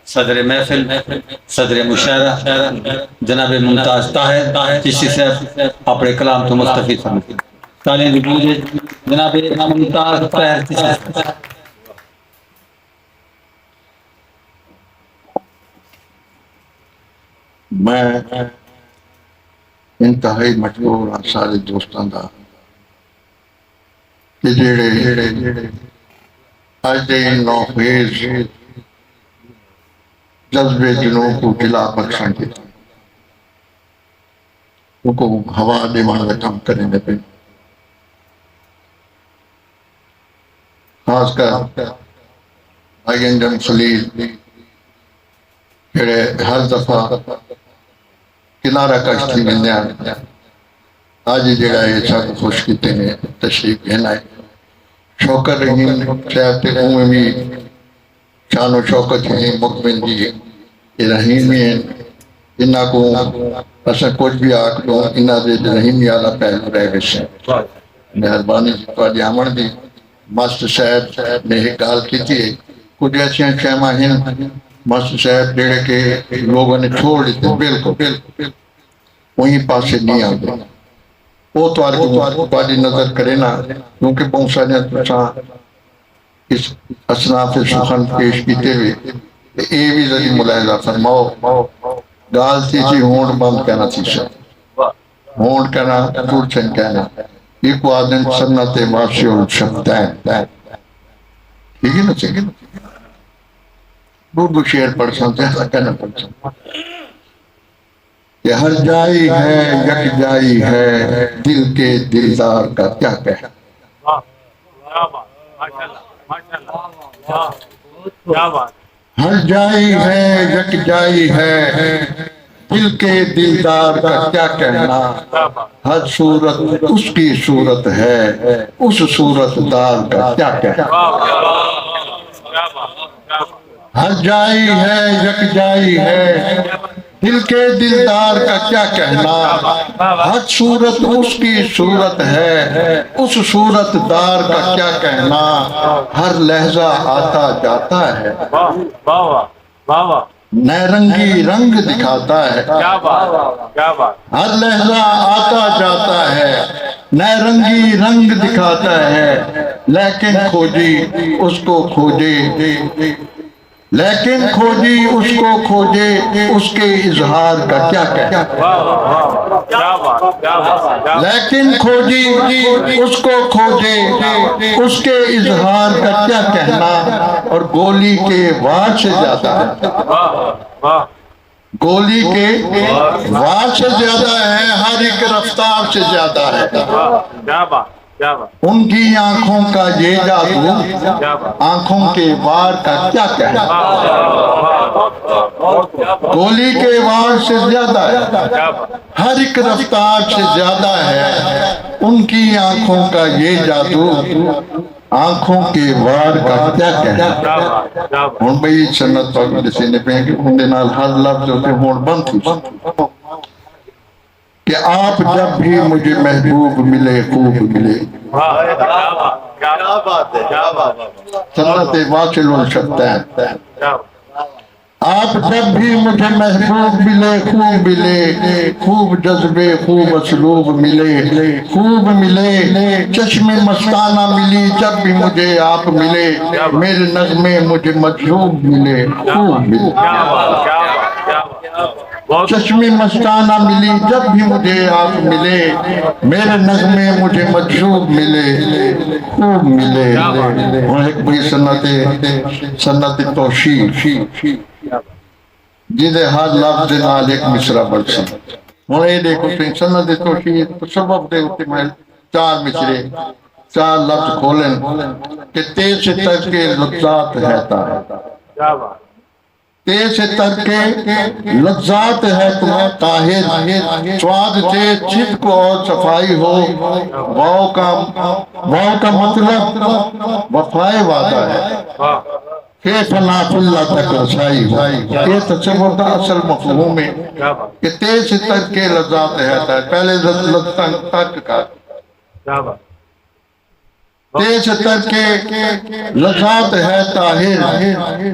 صدر محفل صدر مشاعرہ جناب ممتاز طاہر چشتی صاحب اپنے کلام تو مستفید فرمائیں۔ تعلیم دیجیے جناب ممتاز طاہر چشتی صاحب۔ میں انتہائی مجبور ہاں سارے دوستاں دا کہ جڑے اج دے نوخیز جذبے جنوں کو دلا بخشن کے ان کو ہوا دیوان کا کام کرنے دے پہ خاص کر بھائی انجم خلیل جڑے ہر دفعہ کنارہ کشتی ملنے آنے آج جڑا ہے سب خوش کیتے ہیں تشریف لینا ہے شوکت رحیم صاحب تے اوہ بھی شان و شوکت ہیں مکمل جی یہ رحیمی ہیں انہا کو اسا کچھ بھی آکھ دو انہا دے رحیمی آلہ پہلو رہ گئے ہیں مہربانی پاڑی آمن دی ماسٹر صاحب نے ایک گال کی تھی کچھ ایسی شیمہ ہیں ماسٹر صاحب دیڑے کے لوگوں نے چھوڑ لیتے بالکل وہیں پاسے نہیں آگے وہ تو آرکی باری نظر کرے نا کیونکہ بہت نے تساں اس اصناف سخن پیش کیتے ہوئے اے بھی ذری ملاحظہ فرماؤ گال تھی تھی ہونڈ بند کہنا تھی سب ہونڈ کہنا ٹوٹ چھن کہنا یہ کو آدم سنت واسی اور شبدین ٹھیک ہے نا چاہیے وہ شعر پڑھ سکتے ہیں کہنا پڑھ سکتے کہ ہر جائی ہے یک جائی ہے دل کے دلدار کا کیا کہہ ہر جائی ہے یک جائی ہے دل کے دلدار کا کیا کہنا ہر صورت اس کی صورت ہے اس صورت دار کا کیا کہنا ہر جائی ہے یک جائی ہے دل کے دلدار کا کیا کہنا ہر صورت اس کی صورت ہے اس صورت دار کا کیا کہنا ہر لہجہ آتا جاتا ہے نئے رنگی رنگ دکھاتا ہے ہر لہجہ آتا جاتا ہے نئے رنگی رنگ دکھاتا ہے لیکن کھوجی اس کو کھوجے لیکن کھوجی اس کو کھوجے اس کے اظہار کا کیا کہنا لیکن کھوجی اس کو کھوجے اس کے اظہار کا کیا کہنا اور گولی کے وار سے زیادہ ہے گولی کے وار سے زیادہ ہے ہر ایک رفتار سے زیادہ ہے ان کی آنکھوں کا یہ جادو آنکھوں کے وار کا کیا کہنا گولی کے وار سے زیادہ ہے ہر ایک رفتار سے زیادہ ہے ان کی آنکھوں کا یہ جادو آنکھوں کے وار کا کیا کہنا ہون بھئی سنت پاک جیسے نے پہن کہ ان دنال ہر لفظ ہوتے ہون بند تھی کہ آپ جب بھی مجھے محبوب ملے خوب ملے سنت واصل الشتین آپ جب بھی مجھے محبوب ملے خوب ملے خوب جذبے خوب اسلوب ملے خوب ملے چشم مستانہ ملی جب بھی مجھے آپ ملے میرے نغمے مجھے مجذوب ملے خوب ملے چشمی مستانہ ملی جب بھی مجھے آپ ملے میرے نغمے مجھے مجذوب ملے خوب ملے اور ایک بڑی سنت توشیح جیدے ہر لفظ نال ایک مصرع بڑھ سکتے ہوں یہ دیکھو سنت توشیح سبب دے ہوتے میں چار مصرے چار لفظ کھولیں کہ تیز سے تک کے لفظات رہتا ہے تیز سے تر کے لذات ہے تمہیں طاہر سواد سے صدق اور صفائی ہو واؤ کا مطلب وفائے وعدہ ہے کہ فناف اللہ تک رسائی ہو یہ تصور کا اصل مفہوم ہے کہ تیز سے تر کے لذات ہے پہلے لذات تک کا تیز سے تر کے لذات ہے طاہر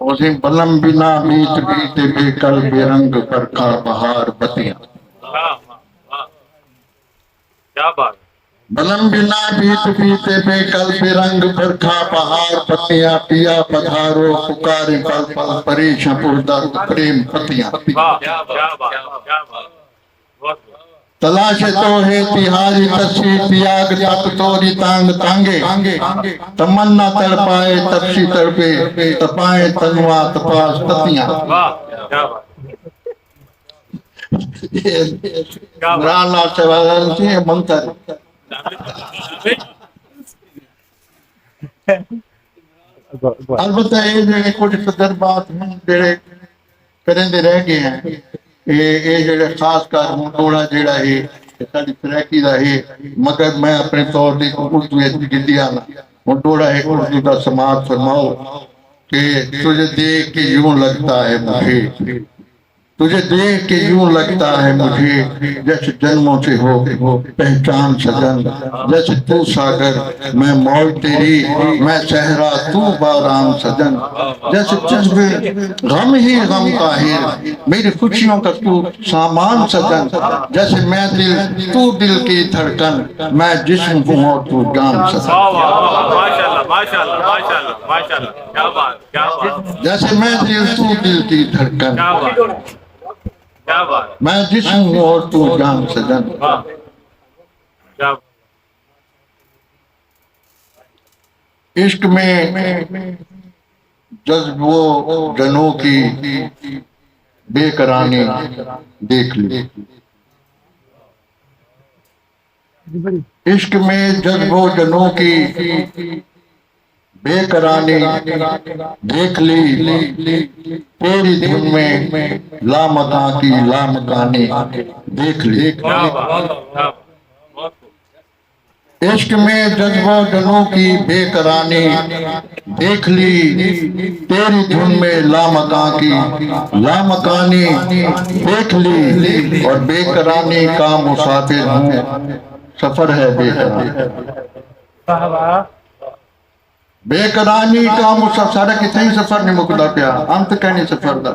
اسے بلم بنا بیت بیتے بے کل بے رنگ برکھا بہار بتیاں واہ واہ کیا بات بلم بنا بیت بیتے بے کل بے رنگ برکھا بہار بتیاں پیا پدھارو پکارے پل پل پریشاں پردہ پریم پتیاں واہ کیا بات کیا بات بہت تلاش تو ہے تہاری تسی تیاگ تک توری تانگ تانگے تمنا تڑ پائے تپسی تڑپے تپائے تنوا تپاس تتیاں واہ کیا بات رانا چوالن سے منتر البتہ یہ جڑے کچھ تجربات ہیں جڑے کرندے رہ گئے ہیں یہ جڑے خاص کر منڈوڑا جڑا ہے ساری ترقی دا ہے مگر میں اپنے طور تے اردو گدی آنا منڈوڑا ہے اردو کا سماعت فرماؤ کہ تجھے دیکھ کے یوں لگتا ہے مجھے تجھے دیکھ کے یوں لگتا ہے مجھے جیسے جنموں سے ہو پہچان سجن جیسے تو ساگر میں موج تیری میں صحرا تو باران سجن جیسے جذبے غم ہی غم طاہر میری خوشیوں کا تو سامان سجن جیسے میں دل تو دل کی دھڑکن میں جسم ہوں اور تو جان سجن واہ واہ ماشاءاللہ ماشاءاللہ ماشاءاللہ ماشاءاللہ کیا بات کیا بات جیسے میں دل تو دل کی دھڑکن کیا بات کیا بات میں جسم ہوں اور تو جان سجن واہ کیا عشق میں جذب و جنوں کی بے قرانی دیکھ لی عشق میں جذب و جنوں کی بے قرانی دیکھ لی تیری دھن میں لامکاں کی لامکانی دیکھ لی کیا بات کیا بات بہت عشق میں جذب و جنوں کی بے قرانی دیکھ لی تیری دھن میں لامکاں کی لامکانی دیکھ لی اور بے قرانی کا مسافر ہوں سفر ہے بے قرانی بے قرانی کا مسافر سارا کتنے ہی سفر نہیں مکدا پیا انت کہنی سفر دا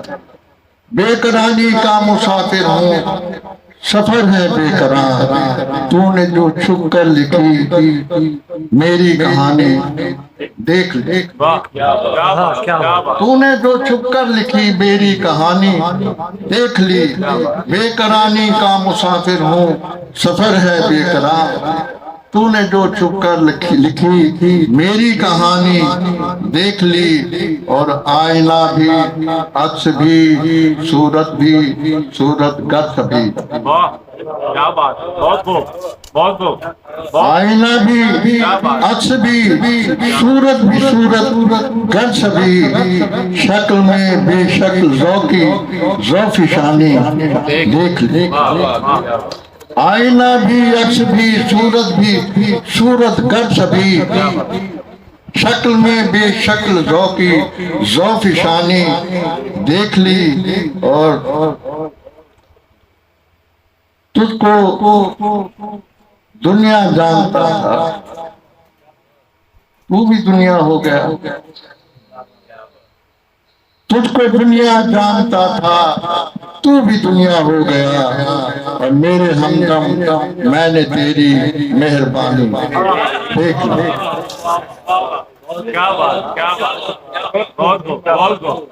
بے قرانی کا مسافر ہوں سفر ہے بے قرار تو نے جو چھپ کر لکھی میری کہانی دیکھ لے واہ کیا بات کیا بات تو نے جو چھپ کر لکھی میری کہانی دیکھ لی بے قرانی کا مسافر ہوں سفر ہے بے قرار تو نے جو چھپ کر لکھی میری کہانی دیکھ لی اور آئینہ بھی عکس بھی صورت گرس بھی واہ کیا بات بہت خوب بہت خوب آئینہ بھی عکس بھی صورت گرس بھی شکل میں بے شکل ذوقی شانی دیکھ لی آئینہ بھی عکس بھی صورت گرس بھی شکل میں بے شکل ذوقی شانی دیکھ لی اور تجھ کو دنیا جانتا تھا تو بھی دنیا ہو گیا تجھ کو دنیا جانتا تھا تو بھی دنیا ہو گیا اور میرے ہمدم میں نے تیری مہربانی دیکھ لی کیا بات بہت خوب بہت خوب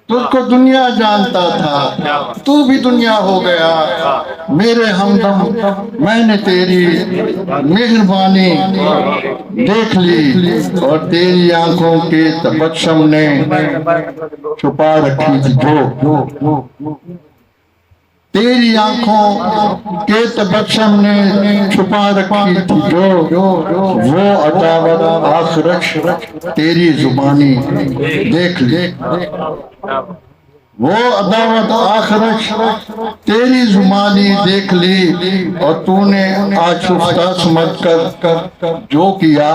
تجھ کو دنیا جانتا تھا تو بھی دنیا ہو گیا میرے ہمدم میں نے تیری مہربانی دیکھ لی اور تیری آنکھوں کے تبسم نے چھپا رکھی تھی جو تیری آنکھوں کے تبسم نے چھپا رکھی تھی جو وہ عداوت آخرش تیری زبانی دیکھ لی وہ عداوت آخرش تیری زبانی دیکھ لی اور تو نے آشفتہ سمجھ کر جو کیا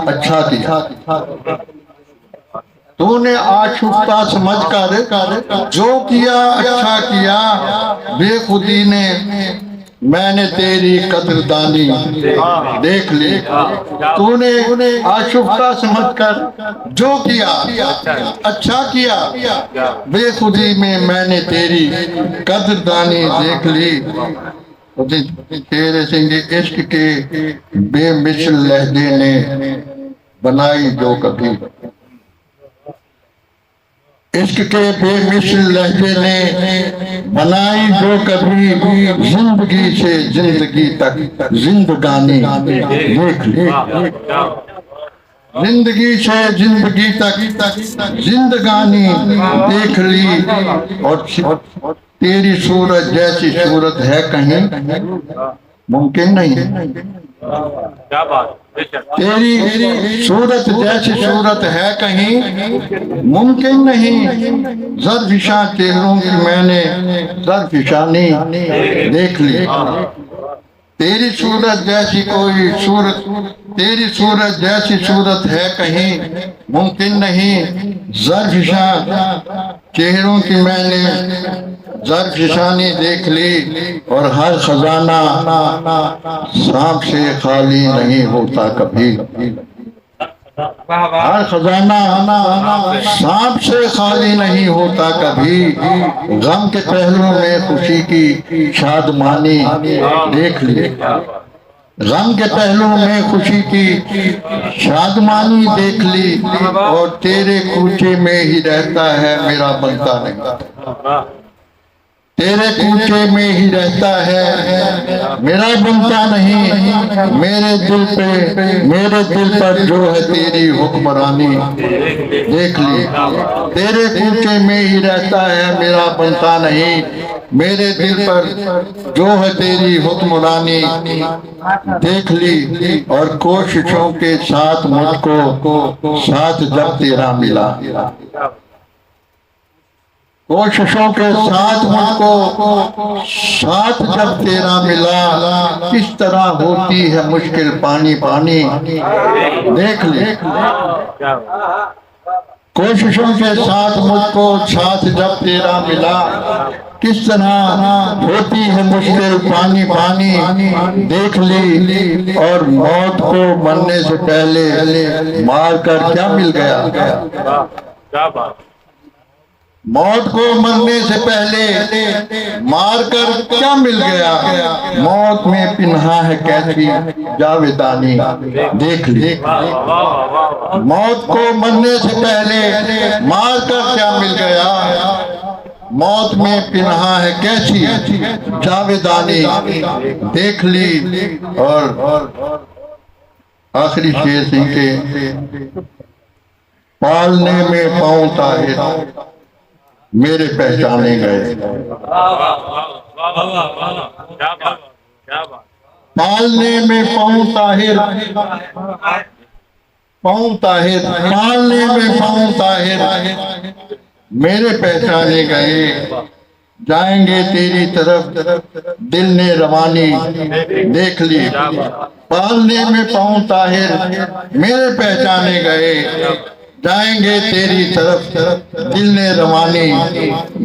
اچھا کیا تو نے آشفتہ سمجھ کر جو کیا اچھا کیا بے خودی نے میں نے تیری قدردانی دیکھ لی، تو نے آشفتہ سمجھ کر جو کیا اچھا کیا، بے خودی میں نے تیری قدردانی دیکھ لی۔ تیرے سنگ عشق کے بے مثل لہجے نے بنائی جو کبھی، عشق کے بے مثل لہجے نے بنائی جو کبھی، زندگی سے زندگی تک زندگانی دیکھ لی، زندگی سے زندگی تک زندگانی دیکھ لی، اور تیری صورت جیسی صورت ہے کہیں ممکن نہیں، کیا بات، بے شک، تیری صورت جیسی صورت ہے کہیں ممکن نہیں، زرفشاں چہروں کی میں نے زرفشانی دیکھ لی، تیری صورت جیسی کوئی صورت، تیری صورت جیسی صورت ہے کہیں ممکن نہیں، زرفشاں چہروں کی میں نے زرفشانی دیکھ لی، اور ہر خزانہ سانپ سے خالی نہیں ہوتا کبھی، ہر خزانہ سانپ سے خالی نہیں ہوتا کبھی، غم کے پہلو میں خوشی کی شادمانی دیکھ لی، غم کے پہلو میں خوشی کی شادمانی دیکھ لی، اور تیرے کوچے میں ہی رہتا ہے میرا بنتا نہیں، تیرے کوچے میں ہی رہتا ہے میرا بنتا نہیں، میرے دل پر جو ہے تیری حکمرانی دیکھ لی، تیرے کوچے میں ہی رہتا ہے میرا بنتا نہیں، میرے دل پر جو ہے تیری حکمرانی دیکھ لی، اور کوششوں کے ساتھ مجھ کو ساتھ جب تیرا ملا، کوششوں کے ساتھ مجھ کو ساتھ جب تیرا ملا، کس طرح ہوتی ہے مشکل پانی پانی دیکھ لی، کوششوں کے ساتھ مجھ کو ساتھ جب تیرا ملا، کس طرح ہوتی ہے مشکل پانی پانی دیکھ لی، اور موت کو مرنے سے پہلے مار کر کیا مل گیا، کیا بات، موت کو مرنے سے پہلے مار کر کیا مل گیا، موت میں پنہا ہے کیسی جاویدانی دیکھ لی، موت کو مرنے سے پہلے مار کر کیا مل گیا، موت میں پنہا ہے کیسی جاویدانی دیکھ لی، اور آخری شعر سن کے، پالنے میں پاؤں طاہر میرے پہچانے گئے، پالنے میں پاؤں طاہر، پالنے میں پاؤں طاہر میرے پہچانے گئے، جائیں گے تیری طرف دل نے روانی دیکھ لی، پالنے میں پاؤں طاہر میرے پہچانے گئے، جائیں گے تیری طرف دل نے روانی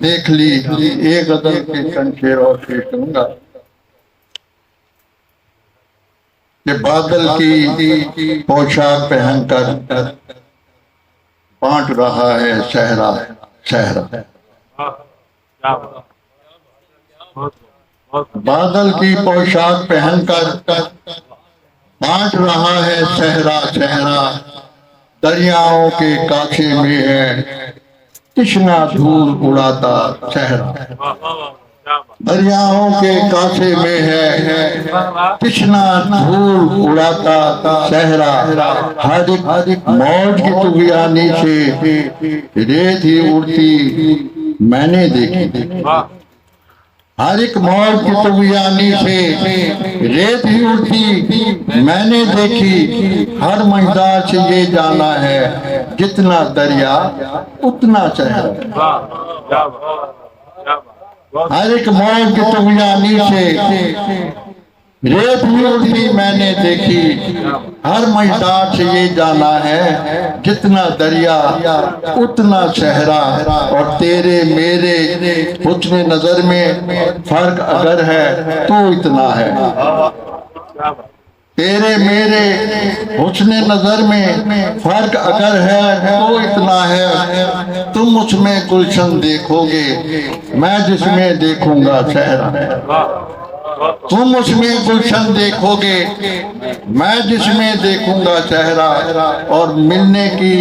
دیکھ لی۔ ایک غزل کے چند شعر اور پیش کروں گا کہ بادل کی پوشاک پہن کر بانٹ رہا ہے صحرا صحرا، بادل کی پوشاک پہن کر بانٹ رہا ہے صحرا صحرا، دریاؤں کے کاچھے میں ہے تشنا دھول اڑاتا صحرا، دریاؤں کے کاچھے میں ہے تشنا دھول اڑاتا صحرا، ہر ایک موج کی طغیانی سے ریت ہی اڑتی میں نے دیکھی، ہر ایک موج کی طغیانی سے ریت ہی اڑتی میں نے دیکھی، ہر مجدار سے یہ جانا ہے جتنا دریا اتنا صحرا، ہر ایک موج کی طغیانی سے ریت بھی اڑتی میں نے دیکھی، ہر مجدار سے یہ جانا ہے، جتنا دریا اتنا صحرا، اور تیرے میرے حسن نظر میں فرق اگر ہے تو اتنا ہے، تیرے میرے حسن نظر میں فرق اگر ہے تو اتنا ہے، تم اس میں گلشن دیکھو گے میں جس میں دیکھوں گا صحرا، تم اس میں گلشن دیکھو گے میں جس میں دیکھوں گا صحرا، اور ملنے کی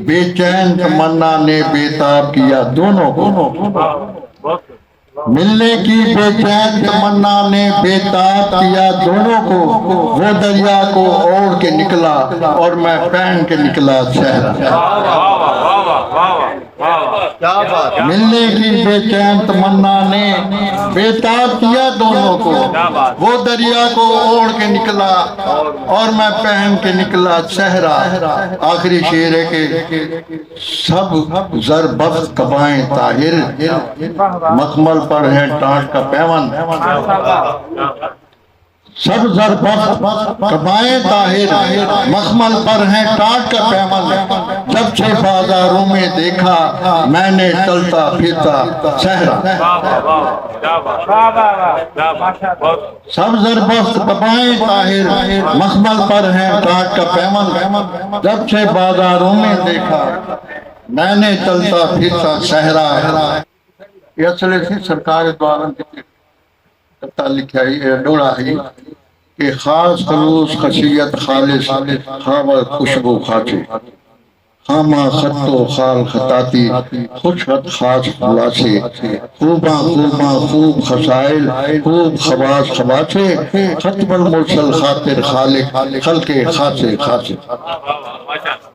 بے چین تمنا نے بے تاب کیا دونوں کو، ملنے کی بے چین تمنا نے بے تاب کیا دونوں کو، وہ دریا کو اوڑھ کے نکلا اور میں پہن کے نکلا صحرا، ملنے کی بے چین تمنا نے بے تاب کیا دونوں کو، وہ دریا کو اوڑھ کے نکلا اور میں پہن کے نکلا صحرا۔ آخری شعر ہے کہ سب زربفت قبائیں طاہر، مخمل پر ہے ٹاٹ کا پیمن، سب زربفت قبائیں طاہر، مخمل پر ہے ٹاٹ کا پیمن، جب سے بازاروں میں دیکھا میں نے چلتا پھرتا صحرا، سب زربفت قبائیں طاہر، مخمل پر ہے ٹاٹ کا پیمن، جب سے بازاروں میں دیکھا میں نے چلتا پھرتا صحرا۔ یہ اصلے سے سرکار دوارن کے تعلق ہے ڈوڑا ہے کہ خاص خلوص خشیت خالص خاور خوشبو خاچے، خامہ خط و خال خطاتی خوش خط خاص خلاصے، خوباں خوباں خوب خسائل خوب خواص خواصے، ختم المرسل خاطر خالق خلق خاصے خاصے۔